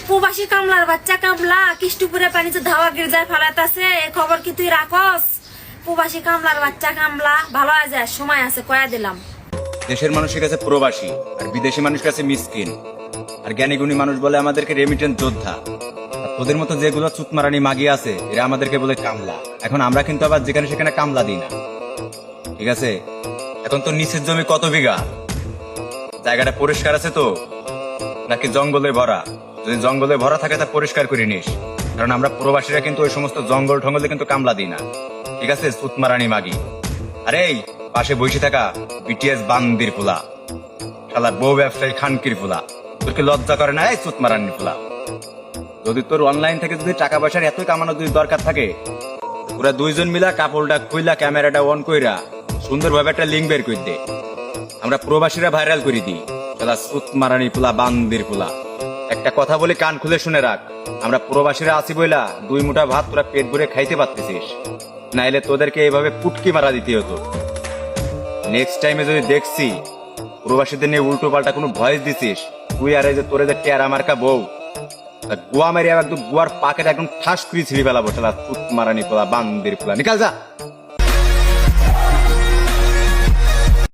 প্রবাসী কামলার বাচ্চা কামলা কিষ্টুপুরে পানিতে ধাওয়া গির্জায় ফেলাইতাছে, এই খবর কি তুই রাখস? প্রবাসী কামলার বাচ্চা কামলা ভালো আছে, সময় আছে, কয়া দিলাম। দেশের মানুষের কাছে প্রবাসী আর বিদেশি মানুষের কাছে মিসকিন, আর জ্ঞানী গুণী মানুষ বলে আমাদেরকে রেমিটেন্স যোদ্ধা। আর তোদের মতো যেগুলো চুতমারানি মাগি আছে এরা আমাদেরকে বলে কামলা। এখন আমরা কিন্তু আবার যেখানে সেখানে কামলা দিই না, ঠিক আছে? এখন তো নিচের জমি কত বিঘা? জায়গাটা পরিষ্কার আছে তো, নাকি জঙ্গলে ভরা? যদি জঙ্গলে ভরা থাকে তা পরিষ্কার করে নিস, কারণ আমরা প্রবাসীরা কিন্তু ওই সমস্ত জঙ্গল ঠঙ্গলে কিন্তু কামলা দিই না, ঠিক আছে? চুতমারানি মাগি। আরে এই পাশে বসে থাকা বিটিএস বান্দির ফুলা, শালার বউ ব্যবসায়ী খানকির ফুলা, তোর কি লজ্জা করে না? এই চুতমারানির ফুলা, যদি তোর অনলাইন থেকে যদি টাকা পয়সার এতই কামানো যদি দরকার থাকে, ওরা দুইজন মিলা কাপড়টা খুইলা ক্যামেরাটা অন কইরা সুন্দরভাবে একটা লিঙ্ক বের করে দে, আমরা প্রবাসীরা ভাইরাল করে দিই। শালা চুতমারানি ফুলা, বান্দির ফুলা। একটা কথা বলি, কান খুলে শুনে রাখ, আমরা প্রবাসীরা আছি বইলা দুই মুঠা ভাত তোরা পেট ভরে খাইতে পারতেছিস, নাইলে তোদেরকে এইভাবে পুটকি মারা দিতে হতো। নেক্সট টাইমে যদি দেখছি প্রবাসীদের নিয়ে উল্টো পাল্টা কোনো ভয়েস দিছিস, তুই আর এই যে তোরে যে টেরা মার্কা বউ, গোয়া মারি একদম গোয়ার পাকেট একদম ঠাস করে ছিঁড়ে ফেলাবো। শালা চুতমারানি ফুলা, বান্দির ফুলা, নিকাল যা।